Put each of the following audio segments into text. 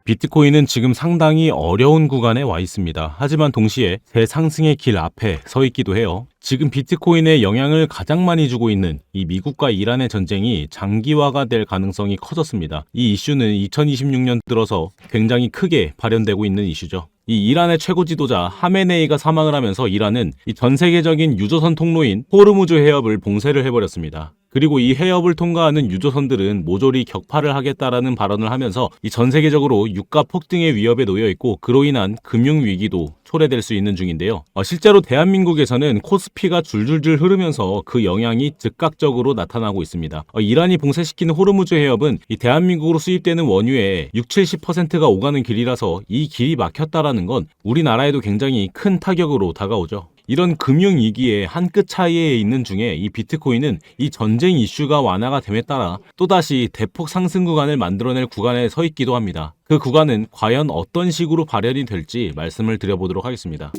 비트코인은 지금 상당히 어려운 구간에 와 있습니다. 하지만 동시에 대상승의 길 앞에 서 있기도 해요. 지금 비트코인에 영향을 가장 많이 주고 있는 이 미국과 이란의 전쟁이 장기화가 될 가능성이 커졌습니다. 이 이슈는 2026년 들어서 굉장히 크게 발현되고 있는 이슈죠. 이 이란의 최고 지도자 하메네이가 사망을 하면서 이란은 이 전 세계적인 유조선 통로인 호르무즈 해협을 봉쇄를 해버렸습니다. 그리고 이 해협을 통과하는 유조선들은 모조리 격파를 하겠다라는 발언을 하면서 이 전 세계적으로 유가 폭등의 위협에 놓여 있고 그로 인한 금융 위기도 초래될 수 있는 중인데요. 실제로 대한민국에서는 코스피가 줄줄줄 흐르면서 그 영향이 즉각적으로 나타나고 있습니다. 이란이 봉쇄시키는 호르무즈 해협은 이 대한민국으로 수입되는 원유의 60-70%가 오가는 길이라서 이 길이 막혔다라는 건 우리나라에도 굉장히 큰 타격으로 다가오죠. 이런 금융위기의 한 끗 차이에 있는 중에 이 비트코인은 이 전쟁 이슈가 완화가 됨에 따라 또다시 대폭 상승 구간을 만들어낼 구간에 서 있기도 합니다. 그 구간은 과연 어떤 식으로 발현이 될지 말씀을 드려보도록 하겠습니다.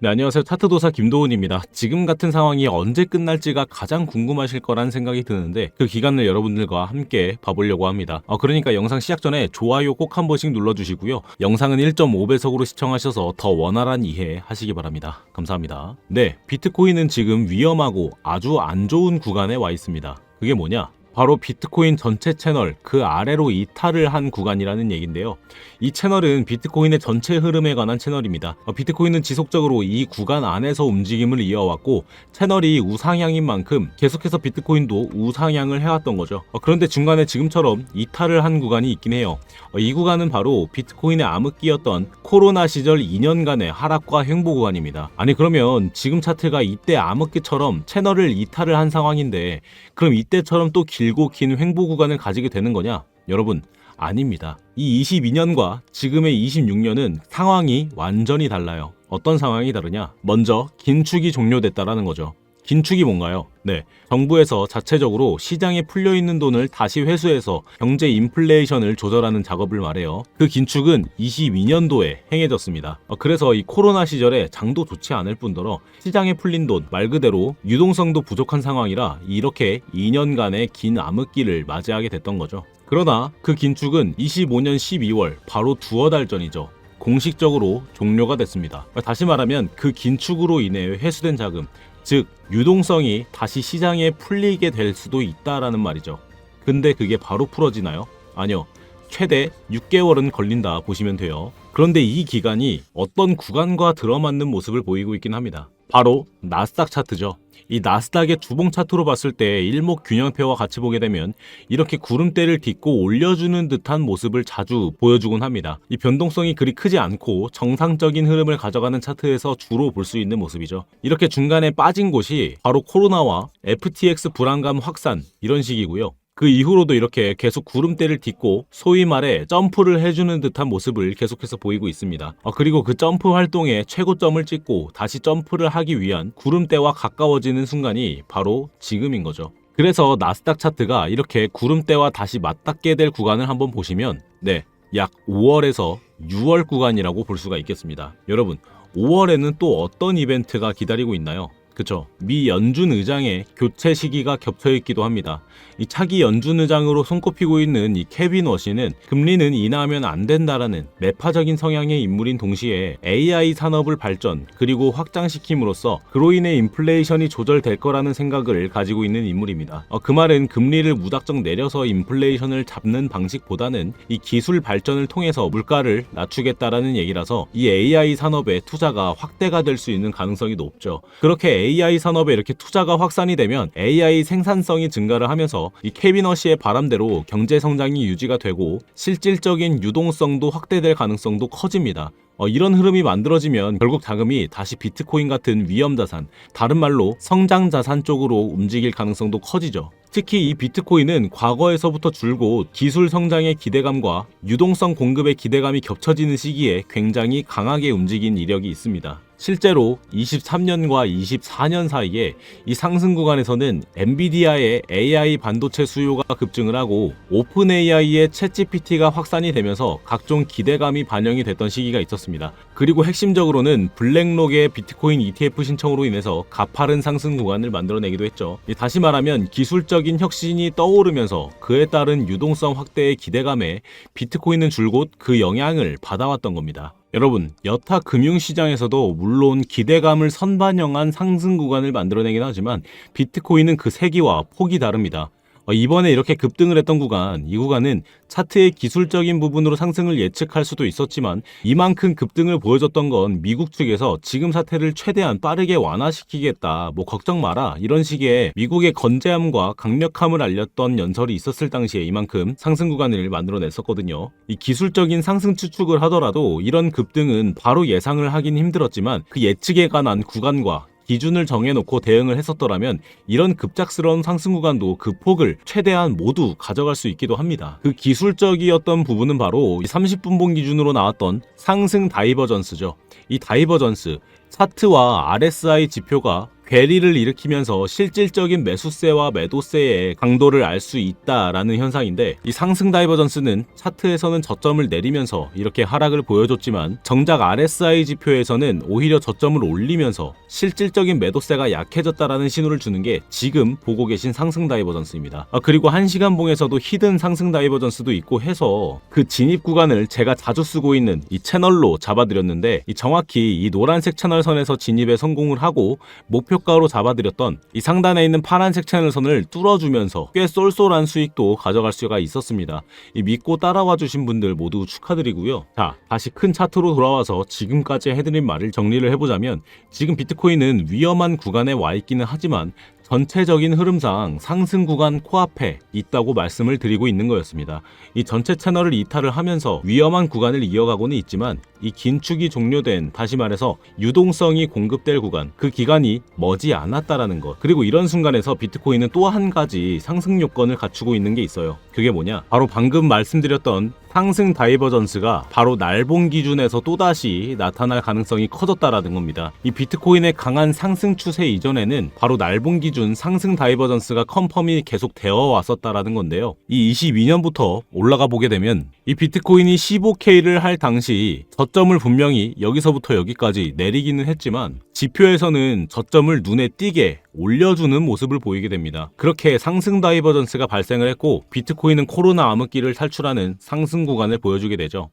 네, 안녕하세요. 차트도사 김도훈입니다. 지금 같은 상황이 언제 끝날지가 가장 궁금하실 거란 생각이 드는데 그 기간을 여러분들과 함께 봐보려고 합니다. 그러니까 영상 시작 전에 좋아요 꼭 한 번씩 눌러주시고요. 영상은 1.5배속으로 시청하셔서 더 원활한 이해 하시기 바랍니다. 감사합니다. 네, 비트코인은 지금 위험하고 아주 안 좋은 구간에 와 있습니다. 그게 뭐냐? 바로 비트코인 전체 채널 그 아래로 이탈을 한 구간이라는 얘기인데요. 이 채널은 비트코인의 전체 흐름에 관한 채널입니다. 비트코인은 지속적으로 이 구간 안에서 움직임을 이어왔고 채널이 우상향인 만큼 계속해서 비트코인도 우상향을 해왔던 거죠. 그런데 중간에 지금처럼 이탈을 한 구간이 있긴 해요. 이 구간은 바로 비트코인의 암흑기였던 코로나 시절 2년간의 하락과 횡보 구간입니다. 아니 그러면 지금 차트가 이때 암흑기처럼 채널을 이탈을 한 상황인데 그럼 이때처럼 또 길고 긴 횡보 구간을 가지게 되는 거냐? 여러분, 아닙니다. 이 22년과 지금의 26년은 상황이 완전히 달라요. 어떤 상황이 다르냐? 먼저 긴축이 종료됐다라는 거죠. 긴축이 뭔가요? 네, 정부에서 자체적으로 시장에 풀려있는 돈을 다시 회수해서 경제 인플레이션을 조절하는 작업을 말해요. 그 긴축은 22년도에 행해졌습니다. 그래서 이 코로나 시절에 장도 좋지 않을 뿐더러 시장에 풀린 돈, 말 그대로 유동성도 부족한 상황이라 이렇게 2년간의 긴 암흑기를 맞이하게 됐던 거죠. 그러나 그 긴축은 25년 12월, 바로 두어 달 전이죠. 공식적으로 종료가 됐습니다. 다시 말하면 그 긴축으로 인해 회수된 자금, 즉 유동성이 다시 시장에 풀리게 될 수도 있다라는 말이죠. 근데 그게 바로 풀어지나요? 아니요. 최대 6개월은 걸린다 보시면 돼요. 그런데 이 기간이 어떤 구간과 들어맞는 모습을 보이고 있긴 합니다. 바로 나스닥 차트죠. 이 나스닥의 주봉 차트로 봤을 때 일목균형표와 같이 보게 되면 이렇게 구름대를 딛고 올려주는 듯한 모습을 자주 보여주곤 합니다. 이 변동성이 그리 크지 않고 정상적인 흐름을 가져가는 차트에서 주로 볼 수 있는 모습이죠. 이렇게 중간에 빠진 곳이 바로 코로나와 FTX 불안감 확산 이런 식이고요. 그 이후로도 이렇게 계속 구름대를 딛고 소위 말해 점프를 해주는 듯한 모습을 계속해서 보이고 있습니다. 그리고 그 점프 활동의 최고점을 찍고 다시 점프를 하기 위한 구름대와 가까워지는 순간이 바로 지금인 거죠. 그래서 나스닥 차트가 이렇게 구름대와 다시 맞닿게 될 구간을 한번 보시면 네, 약 5월에서 6월 구간이라고 볼 수가 있겠습니다. 여러분, 5월에는 또 어떤 이벤트가 기다리고 있나요? 그쵸. 미 연준 의장의 교체 시기가 겹쳐있기도 합니다. 이 차기 연준 의장으로 손꼽히고 있는 이 케빈 워시는 금리는 인하하면 안 된다라는 매파적인 성향의 인물인 동시에 AI 산업을 발전 그리고 확장시킴으로써 그로 인해 인플레이션이 조절될 거라는 생각을 가지고 있는 인물입니다. 그 말은 금리를 무작정 내려서 인플레이션을 잡는 방식보다는 이 기술 발전을 통해서 물가를 낮추겠다라는 얘기라서 이 AI 산업의 투자가 확대가 될 수 있는 가능성이 높죠. 그렇게 AI 산업에 이렇게 투자가 확산이 되면 AI 생산성이 증가를 하면서 이 케빈 워시의 바람대로 경제 성장이 유지가 되고 실질적인 유동성도 확대될 가능성도 커집니다. 이런 흐름이 만들어지면 결국 자금이 다시 비트코인 같은 위험 자산, 다른 말로 성장 자산 쪽으로 움직일 가능성도 커지죠. 특히 이 비트코인은 과거에서부터 줄곧 기술 성장의 기대감과 유동성 공급의 기대감이 겹쳐지는 시기에 굉장히 강하게 움직인 이력이 있습니다. 실제로 23년과 24년 사이에 이 상승 구간에서는 엔비디아의 AI 반도체 수요가 급증을 하고 오픈 AI의 챗GPT가 확산이 되면서 각종 기대감이 반영이 됐던 시기가 있었습니다. 그리고 핵심적으로는 블랙록의 비트코인 ETF 신청으로 인해서 가파른 상승 구간을 만들어내기도 했죠. 다시 말하면 기술적인 혁신이 떠오르면서 그에 따른 유동성 확대의 기대감에 비트코인은 줄곧 그 영향을 받아왔던 겁니다. 여러분, 여타 금융시장에서도 물론 기대감을 선반영한 상승 구간을 만들어내긴 하지만 비트코인은 그 세기와 폭이 다릅니다. 이번에 이렇게 급등을 했던 구간, 이 구간은 차트의 기술적인 부분으로 상승을 예측할 수도 있었지만 이만큼 급등을 보여줬던 건 미국 측에서 지금 사태를 최대한 빠르게 완화시키겠다, 걱정 마라, 이런 식의 미국의 건재함과 강력함을 알렸던 연설이 있었을 당시에 이만큼 상승 구간을 만들어냈었거든요. 이 기술적인 상승 추측을 하더라도 이런 급등은 바로 예상을 하긴 힘들었지만 그 예측에 관한 구간과 기준을 정해놓고 대응을 했었더라면 이런 급작스러운 상승 구간도 그 폭을 최대한 모두 가져갈 수 있기도 합니다. 그 기술적이었던 부분은 바로 30분봉 기준으로 나왔던 상승 다이버전스죠. 이 다이버전스, 차트와 RSI 지표가 괴리를 일으키면서 실질적인 매수세와 매도세의 강도를 알 수 있다라는 현상인데, 이 상승 다이버전스는 차트에서는 저점을 내리면서 이렇게 하락을 보여줬지만 정작 RSI 지표에서는 오히려 저점을 올리면서 실질적인 매도세가 약해졌다라는 신호를 주는 게 지금 보고 계신 상승 다이버전스입니다. 그리고 1시간봉에서도 히든 상승 다이버전스도 있고 해서 그 진입 구간을 제가 자주 쓰고 있는 이 채널로 잡아드렸는데, 정확히 이 노란색 채널선에서 진입에 성공을 하고 목표가로 잡아드렸던 이 상단에 있는 파란색 채널선을 뚫어주면서 꽤 쏠쏠한 수익도 가져갈 수가 있었습니다. 이 믿고 따라와 주신 분들 모두 축하드리고요. 자, 다시 큰 차트로 돌아와서 지금까지 해드린 말을 정리를 해보자면, 지금 비트코인은 위험한 구간에 와 있기는 하지만 전체적인 흐름상 상승 구간 코앞에 있다고 말씀을 드리고 있는 거였습니다. 이 전체 채널을 이탈을 하면서 위험한 구간을 이어가고는 있지만 이 긴축이 종료된, 다시 말해서 유동성이 공급될 구간, 그 기간이 머지 않았다라는 것. 그리고 이런 순간에서 비트코인은 또 한 가지 상승 요건을 갖추고 있는 게 있어요. 그게 뭐냐? 바로 방금 말씀드렸던 상승 다이버전스가 바로 날봉 기준에서 또다시 나타날 가능성이 커졌다라는 겁니다. 이 비트코인의 강한 상승 추세 이전에는 바로 날봉 기준 상승 다이버전스가 컨펌이 계속 되어 왔었다라는 건데요. 이 22년부터 올라가 보게 되면 이 비트코인이 15K를 할 당시 저점을 분명히 여기서부터 여기까지 내리기는 했지만 지표에서는 저점을 눈에 띄게 올려주는 모습을 보이게 됩니다. 그렇게 상승 다이버전스가 발생을 했고 비트코인은 코로나 암흑기를 탈출하는 상승 구간을 보여주게 되죠.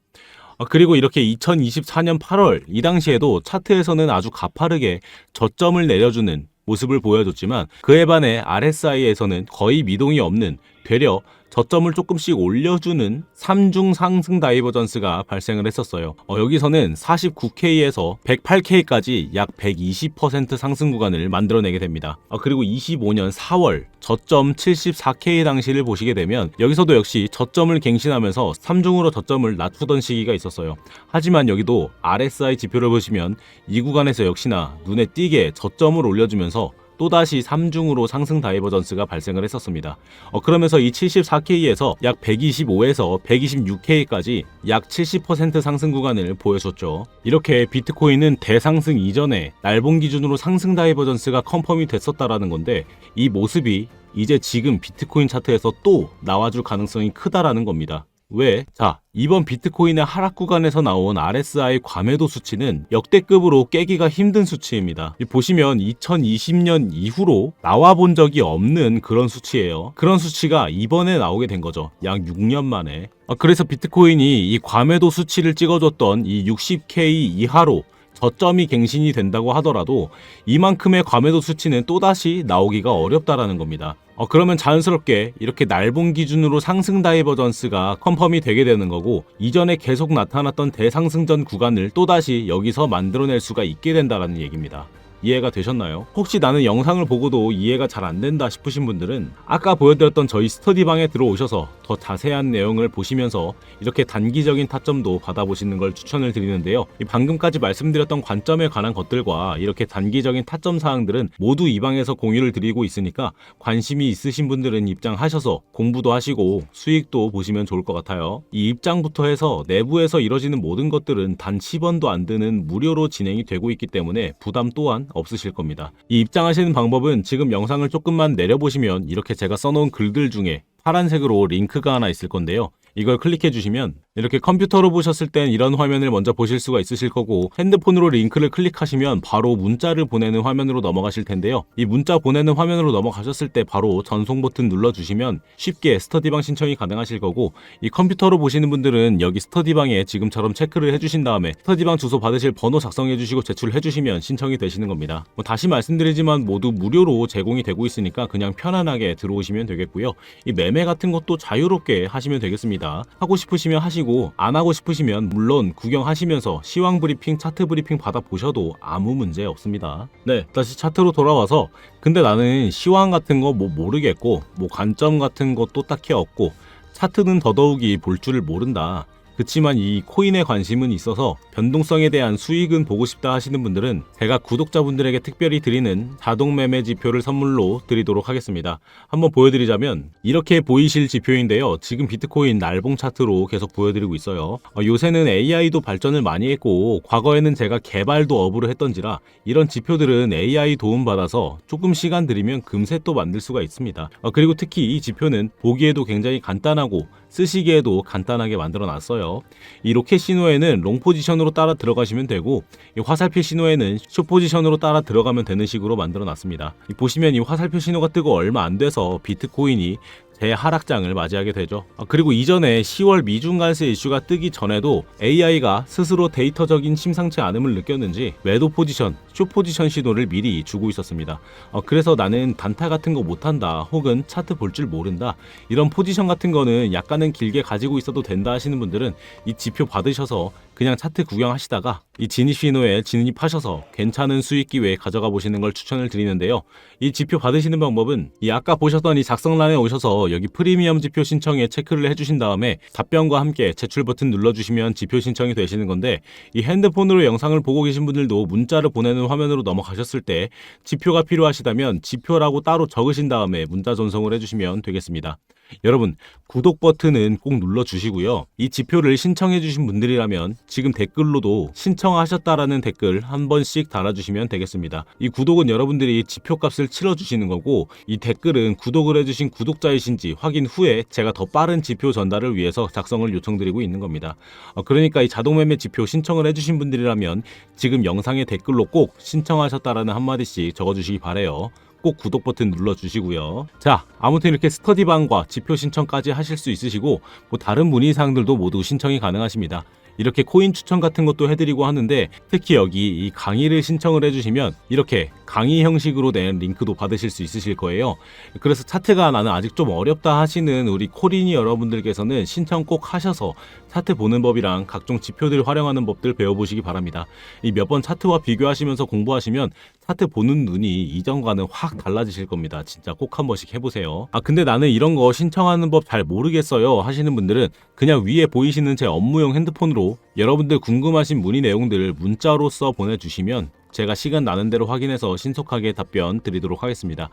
그리고 이렇게 2024년 8월 이 당시에도 차트에서는 아주 가파르게 저점을 내려주는 모습을 보여줬지만 그에 반해 RSI에서는 거의 미동이 없는, 되려 저점을 조금씩 올려주는 3중 상승 다이버전스가 발생을 했었어요. 여기서는 49K에서 108K까지 약 120% 상승 구간을 만들어내게 됩니다. 그리고 25년 4월 저점 74K 당시를 보시게 되면 여기서도 역시 저점을 갱신하면서 3중으로 저점을 낮추던 시기가 있었어요. 하지만 여기도 RSI 지표를 보시면 이 구간에서 역시나 눈에 띄게 저점을 올려주면서 또다시 3중으로 상승 다이버전스가 발생을 했었습니다. 그러면서 이 74K에서 약 125에서 126K까지 약 70% 상승 구간을 보여줬죠. 이렇게 비트코인은 대상승 이전에 날봉 기준으로 상승 다이버전스가 컨펌이 됐었다라는 건데, 이 모습이 이제 지금 비트코인 차트에서 또 나와줄 가능성이 크다라는 겁니다. 왜? 자, 이번 비트코인의 하락 구간에서 나온 RSI 과매도 수치는 역대급으로 깨기가 힘든 수치입니다. 보시면 2020년 이후로 나와본 적이 없는 그런 수치예요. 그런 수치가 이번에 나오게 된 거죠. 약 6년 만에. 그래서 비트코인이 이 과매도 수치를 찍어줬던 이 60K 이하로 저점이 갱신이 된다고 하더라도 이만큼의 과매도 수치는 또다시 나오기가 어렵다라는 겁니다. 그러면 자연스럽게 이렇게 날봉 기준으로 상승 다이버전스가 컨펌이 되게 되는 거고, 이전에 계속 나타났던 대상승전 구간을 또다시 여기서 만들어낼 수가 있게 된다는 얘기입니다. 이해가 되셨나요? 혹시 나는 영상을 보고도 이해가 잘 안 된다 싶으신 분들은 아까 보여드렸던 저희 스터디방에 들어오셔서 더 자세한 내용을 보시면서 이렇게 단기적인 타점도 받아보시는 걸 추천을 드리는데요. 이 방금까지 말씀드렸던 관점에 관한 것들과 이렇게 단기적인 타점 사항들은 모두 이 방에서 공유를 드리고 있으니까 관심이 있으신 분들은 입장하셔서 공부도 하시고 수익도 보시면 좋을 것 같아요. 이 입장부터 해서 내부에서 이뤄지는 모든 것들은 단 10원도 안 드는 무료로 진행이 되고 있기 때문에 부담 또한 없으실 겁니다. 이 입장하시는 방법은 지금 영상을 조금만 내려보시면 이렇게 제가 써놓은 글들 중에 파란색으로 링크가 하나 있을 건데요. 이걸 클릭해 주시면 이렇게 컴퓨터로 보셨을 땐 이런 화면을 먼저 보실 수가 있으실 거고, 핸드폰으로 링크를 클릭하시면 바로 문자를 보내는 화면으로 넘어가실 텐데요. 이 문자 보내는 화면으로 넘어가셨을 때 바로 전송 버튼 눌러주시면 쉽게 스터디방 신청이 가능하실 거고, 이 컴퓨터로 보시는 분들은 여기 스터디방에 지금처럼 체크를 해주신 다음에 스터디방 주소 받으실 번호 작성해 주시고 제출해 주시면 신청이 되시는 겁니다. 다시 말씀드리지만 모두 무료로 제공이 되고 있으니까 그냥 편안하게 들어오시면 되겠고요. 이 매매 같은 것도 자유롭게 하시면 되겠습니다. 하고 싶으시면 하시고, 안 하고 싶으시면 물론 구경하시면서 시황 브리핑, 차트 브리핑 받아보셔도 아무 문제 없습니다. 네, 다시 차트로 돌아와서, 근데 나는 시황 같은 거 모르겠고 관점 같은 것도 딱히 없고 차트는 더더욱이 볼 줄을 모른다. 그치만 이 코인에 관심은 있어서 변동성에 대한 수익은 보고 싶다 하시는 분들은 제가 구독자분들에게 특별히 드리는 자동 매매 지표를 선물로 드리도록 하겠습니다. 한번 보여드리자면 이렇게 보이실 지표인데요. 지금 비트코인 날봉 차트로 계속 보여드리고 있어요. 요새는 AI도 발전을 많이 했고 과거에는 제가 개발도 업으로 했던지라 이런 지표들은 AI 도움받아서 조금 시간 들이면 금세 또 만들 수가 있습니다. 그리고 특히 이 지표는 보기에도 굉장히 간단하고 쓰시기에도 간단하게 만들어 놨어요. 이 로켓 신호에는 롱 포지션으로 따라 들어가시면 되고, 이 화살표 신호에는 숏 포지션으로 따라 들어가면 되는 식으로 만들어 놨습니다. 보시면 이 화살표 신호가 뜨고 얼마 안 돼서 비트코인이 대하락장을 맞이하게 되죠. 그리고 이전에 10월 미중간세 이슈가 뜨기 전에도 AI가 스스로 데이터적인 심상치 않음을 느꼈는지 매도 포지션, 숏 포지션 신호를 미리 주고 있었습니다. 그래서 나는 단타 같은 거 못한다, 혹은 차트 볼 줄 모른다, 이런 포지션 같은 거는 약간은 길게 가지고 있어도 된다 하시는 분들은 이 지표 받으셔서 그냥 차트 구경하시다가 이 진입 신호에 진입하셔서 괜찮은 수익 기회 가져가 보시는 걸 추천을 드리는데요. 이 지표 받으시는 방법은 이 아까 보셨던 이 작성란에 오셔서 여기 프리미엄 지표 신청에 체크를 해주신 다음에 답변과 함께 제출 버튼 눌러주시면 지표 신청이 되시는 건데, 이 핸드폰으로 영상을 보고 계신 분들도 문자를 보내는 화면으로 넘어가셨을 때 지표가 필요하시다면 지표라고 따로 적으신 다음에 문자 전송을 해주시면 되겠습니다. 여러분, 구독 버튼은 꼭 눌러주시고요. 이 지표를 신청해주신 분들이라면 지금 댓글로도 신청하셨다라는 댓글 한 번씩 달아주시면 되겠습니다. 이 구독은 여러분들이 지표값을 치러주시는 거고, 이 댓글은 구독을 해주신 구독자이신지 확인 후에 제가 더 빠른 지표 전달을 위해서 작성을 요청드리고 있는 겁니다. 그러니까 이 자동매매 지표 신청을 해주신 분들이라면 지금 영상의 댓글로 꼭 신청하셨다라는 한마디씩 적어주시기 바래요. 꼭 구독 버튼 눌러주시고요. 자, 아무튼 이렇게 스터디방과 지표 신청까지 하실 수 있으시고, 다른 문의사항들도 모두 신청이 가능하십니다. 이렇게 코인 추천 같은 것도 해드리고 하는데, 특히 여기 이 강의를 신청을 해주시면 이렇게 강의 형식으로 된 링크도 받으실 수 있으실 거예요. 그래서 차트가 나는 아직 좀 어렵다 하시는 우리 코린이 여러분들께서는 신청 꼭 하셔서 차트 보는 법이랑 각종 지표들 활용하는 법들 배워보시기 바랍니다. 이 몇 번 차트와 비교하시면서 공부하시면 차트 보는 눈이 이전과는 확 달라지실 겁니다. 진짜 꼭 한 번씩 해보세요. 근데 나는 이런 거 신청하는 법 잘 모르겠어요 하시는 분들은 그냥 위에 보이시는 제 업무용 핸드폰으로 여러분들 궁금하신 문의 내용들을 문자로써 보내주시면 제가 시간 나는 대로 확인해서 신속하게 답변 드리도록 하겠습니다.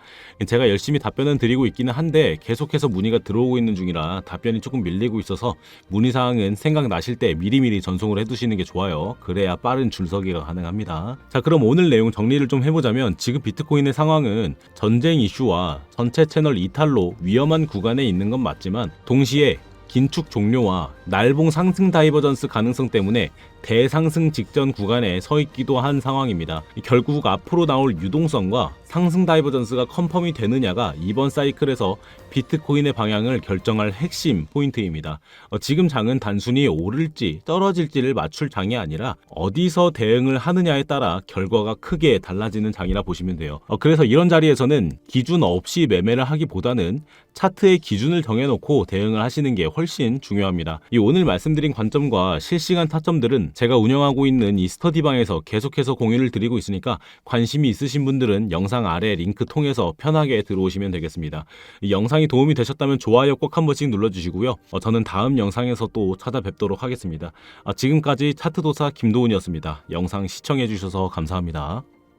제가 열심히 답변은 드리고 있기는 한데 계속해서 문의가 들어오고 있는 중이라 답변이 조금 밀리고 있어서 문의사항은 생각나실 때 미리미리 전송을 해두시는 게 좋아요. 그래야 빠른 줄서기가 가능합니다. 자, 그럼 오늘 내용 정리를 좀 해보자면, 지금 비트코인의 상황은 전쟁 이슈와 전체 채널 이탈로 위험한 구간에 있는 건 맞지만 동시에 긴축 종료와 날봉 상승 다이버전스 가능성 때문에 대상승 직전 구간에 서 있기도 한 상황입니다. 결국 앞으로 나올 유동성과 상승 다이버전스가 컨펌이 되느냐가 이번 사이클에서 비트코인의 방향을 결정할 핵심 포인트입니다. 지금 장은 단순히 오를지 떨어질지를 맞출 장이 아니라 어디서 대응을 하느냐에 따라 결과가 크게 달라지는 장이라 보시면 돼요. 그래서 이런 자리에서는 기준 없이 매매를 하기보다는 차트의 기준을 정해놓고 대응을 하시는 게 훨씬 중요합니다. 이 오늘 말씀드린 관점과 실시간 타점들은 제가 운영하고 있는 이 스터디방에서 계속해서 공유를 드리고 있으니까 관심이 있으신 분들은 영상 아래 링크 통해서 편하게 들어오시면 되겠습니다. 이 영상이 도움이 되셨다면 좋아요 꼭 한 번씩 눌러주시고요. 저는 다음 영상에서 또 찾아뵙도록 하겠습니다. 지금까지 차트도사 김도훈이었습니다. 영상 시청해주셔서 감사합니다.